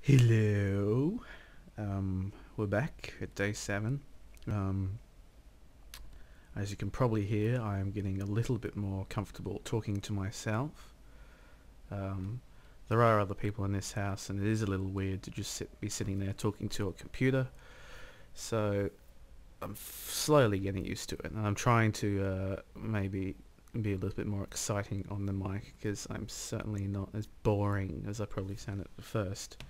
Hello. We're back at day 7. As you can probably hear, I am getting a little bit more comfortable talking to myself. There are other people in this house, and it is a little weird to just be sitting there talking to a computer. So I'm slowly getting used to it, and I'm trying to maybe be a little bit more exciting on the mic, because I'm certainly not as boring as I probably sound at the first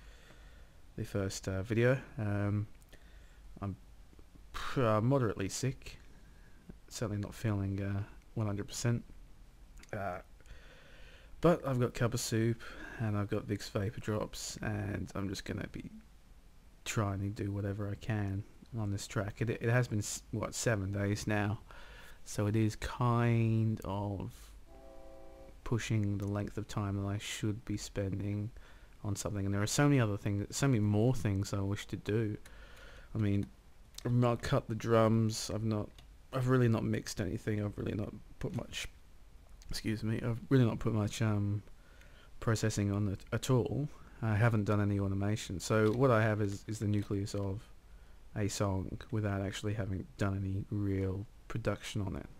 video. I'm moderately sick, certainly not feeling 100%, but I've got a cup of soup and I've got Vicks vapor drops, and I'm just gonna be trying to do whatever I can on this track. It has been, what, 7 days now, so it is kind of pushing the length of time that I should be spending on something, and there are so many other things, so many more things I wish to do. I mean, I've not cut the drums, I've really not mixed anything, I've really not put much processing on it at all. I haven't done any automation, so what I have is the nucleus of a song without actually having done any real production on it.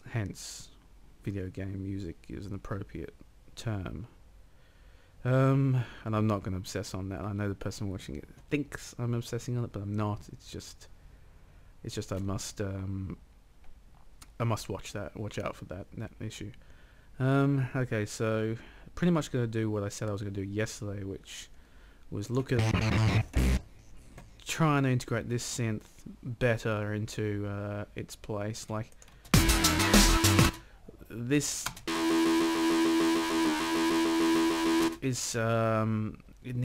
Hence, video game music is an appropriate term. And I'm not going to obsess on that. I know the person watching it thinks I'm obsessing on it, but I'm not. It's just I must watch out for that issue. Okay, so pretty much going to do what I said I was going to do yesterday, which was look at trying to integrate this synth better into its place. Like this is it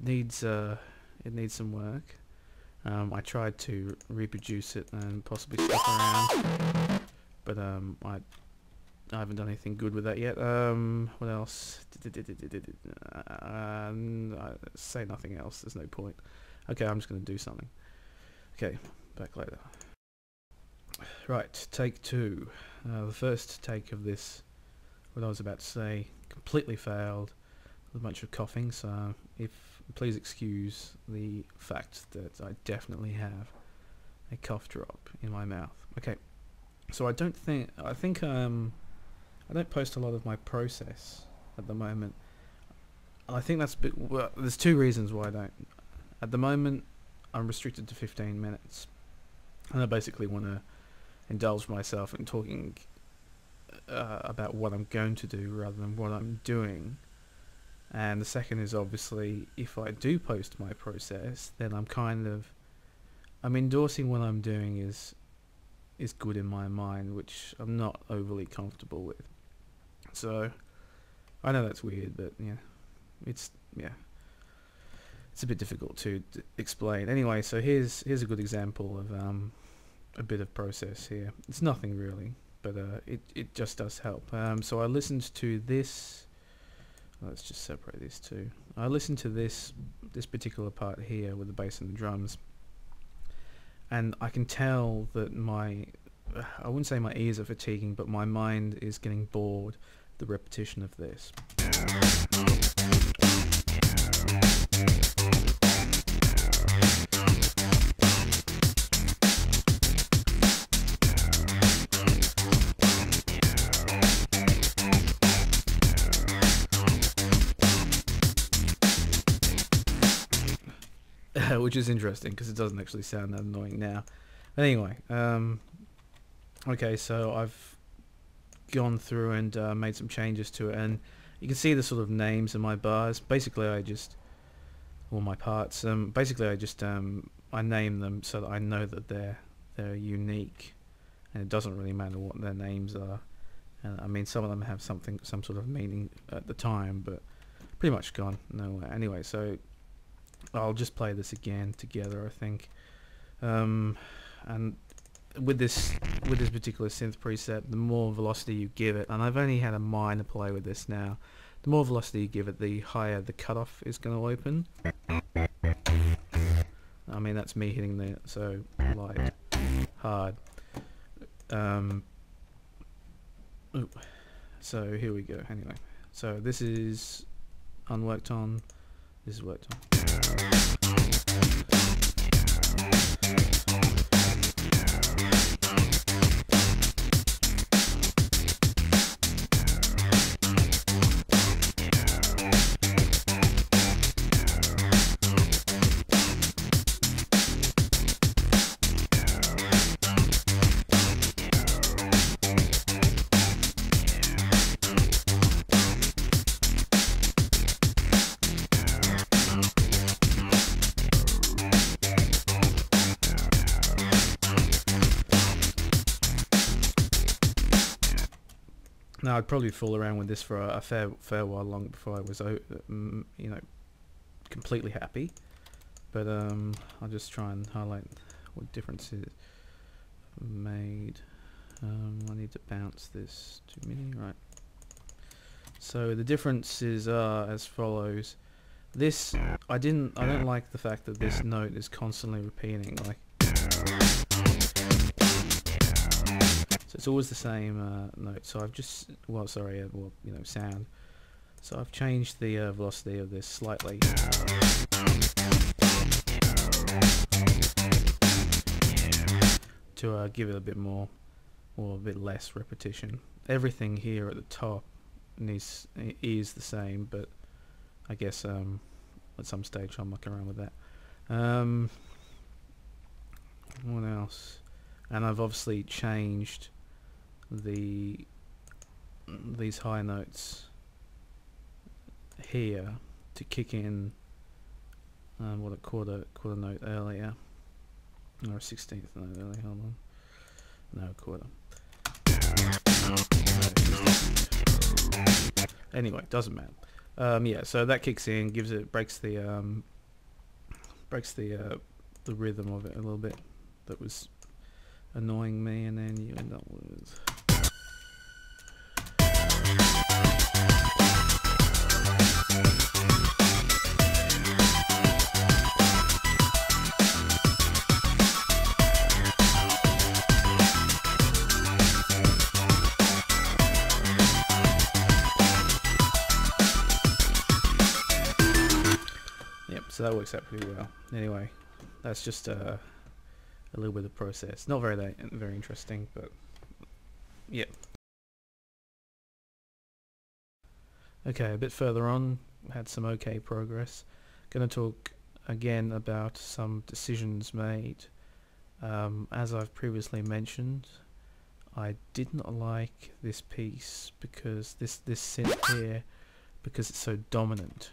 needs some work. I tried to reproduce it and possibly swap around, but I haven't done anything good with that yet. What else? Say nothing else. There's no point. Okay, I'm just going to do something. Okay, back later. Right, take 2. The first take of this, what I was about to say, completely failed. A bunch of coughing, so please excuse the fact that I definitely have a cough drop in my mouth. Okay, so I don't post a lot of my process at the moment. I think that's well, there's 2 reasons why I don't. At the moment, I'm restricted to 15 minutes, and I basically want to indulge myself in talking about what I'm going to do rather than what I'm doing. And the second is, obviously, if I do post my process, then I'm endorsing what I'm doing is good in my mind, which I'm not overly comfortable with. So I know that's weird, but it's a bit difficult to explain. Anyway, so here's a good example of a bit of process here. It's nothing really, but it just does help. So I listened to this. Let's just separate these 2. I listened to this particular part here with the bass and the drums, and I can tell that I wouldn't say my ears are fatiguing, but my mind is getting bored the repetition of this. Which is interesting because it doesn't actually sound that annoying now. But anyway, okay, so I've gone through and made some changes to it, and you can see the sort of names of my bars. Basically, my parts. Basically, I name them so that I know that they're unique, and it doesn't really matter what their names are. I mean, some of them have some sort of meaning at the time, but pretty much gone nowhere. Anyway, so I'll just play this again together, I think. And with this particular synth preset, the more velocity you give it, and I've only had a minor play with this now, the more velocity you give it, the higher the cutoff is going to open. I mean, that's me hitting the so light, hard. So here we go. Anyway, so this is unworked on this is worked on. Now I'd probably fool around with this for a fair while longer before I was, you know, completely happy. But I'll just try and highlight what differences made. I need to bounce this to MIDI, right? So the differences are as follows. This I don't like the fact that this note is constantly repeating, like. So it's always the same note. So I've just, sound. So I've changed the velocity of this slightly. To give it a bit more, or a bit less repetition. Everything here at the top is the same, but I guess at some stage I'll muck around with that. What else? And I've obviously changed these high notes here to kick in what a quarter note earlier, or a 16th note earlier. Hold on, no, quarter. Anyway, doesn't matter. Yeah, so that kicks in, breaks the rhythm of it a little bit. That was annoying me, and then you end up with. Yep, so that works out pretty well. Anyway, that's just a little bit of process. Not very interesting, but yeah. Okay, a bit further on, had some okay progress. Going to talk again about some decisions made. As I've previously mentioned, I did not like this piece because this synth here, because it's so dominant.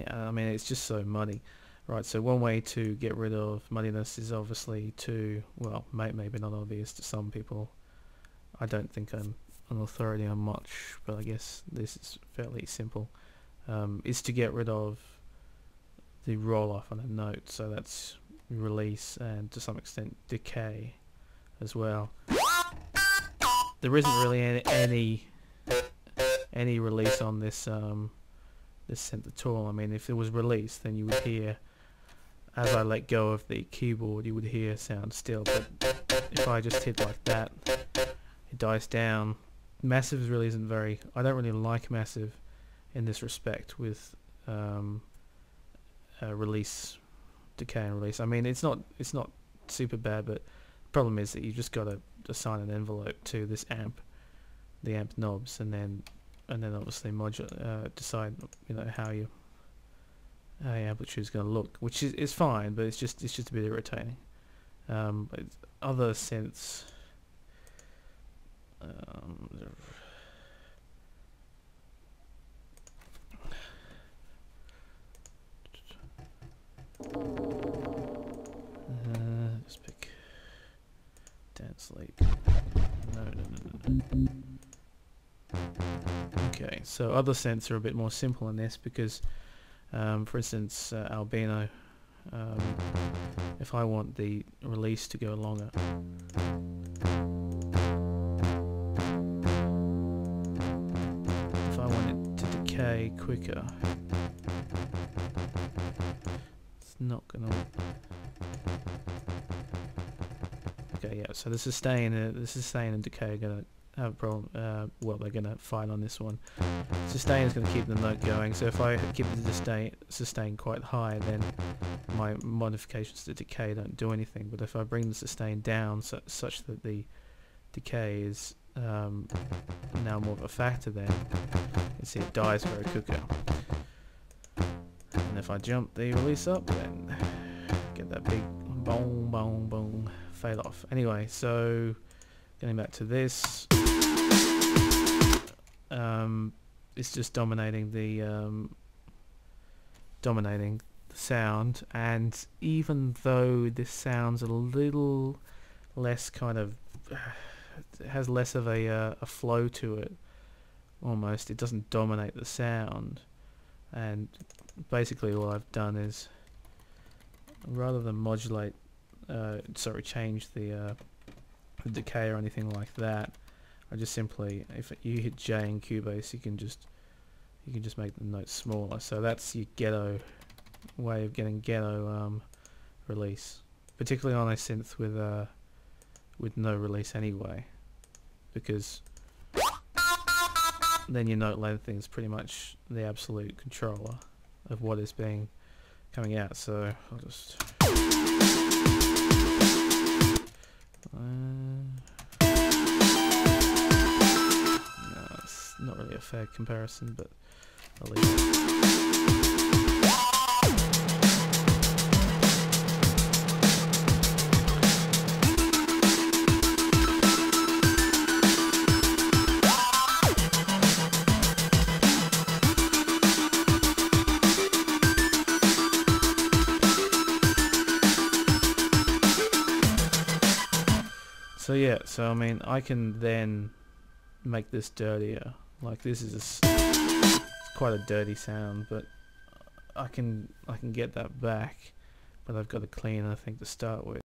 I mean, it's just so muddy. Right, so one way to get rid of muddiness is obviously to, well, maybe not obvious to some people. I don't think I'm an authority on much, but I guess this is fairly simple. Is to get rid of the roll-off on a note, so that's release and to some extent decay as well. There isn't really any release on this this synth at all. I mean, if it was released, then you would hear, as I let go of the keyboard, you would hear sound still, but if I just hit like that, it dies down. Massive really isn't very, I don't really like Massive in this respect with release, decay and release. I mean, it's not super bad, but the problem is that you just got to assign an envelope to this amp, the amp knobs, and then obviously decide, you know, how your amplitude is going to look, which is fine, but it's just a bit irritating. But other synths, just pick Dance League. No. Okay, so other synths are a bit more simple in this because, for instance, Albino, if I want the release to go longer, if I want it to decay quicker, it's not gonna. Okay, yeah. So the sustain and decay are gonna have a problem. Well, they're gonna fight on this one. Sustain is gonna keep the note going. So if I keep the sustain quite high, then my modifications to decay don't do anything. But if I bring the sustain down such that the decay is now more of a factor, then you see it dies very quicker. And if I jump the release up, then get that big boom, boom, boom, fade off. Anyway, so getting back to this, it's just dominating the sound, and even though this sounds a little less kind of, it has less of a flow to it, almost, it doesn't dominate the sound. And basically all I've done is, rather than change the decay or anything like that, I just simply, if you hit J in Cubase, you can just make the notes smaller. So that's your ghetto way of getting ghetto release, particularly on a synth with no release anyway, because then your note length is pretty much the absolute controller of what is coming out. So I'll just no, it's not really a fair comparison, but I'll leave it. So yeah, so I mean, I can then make this dirtier. Like, this is it's quite a dirty sound, but I can get that back, but I've got a cleaner thing to start with.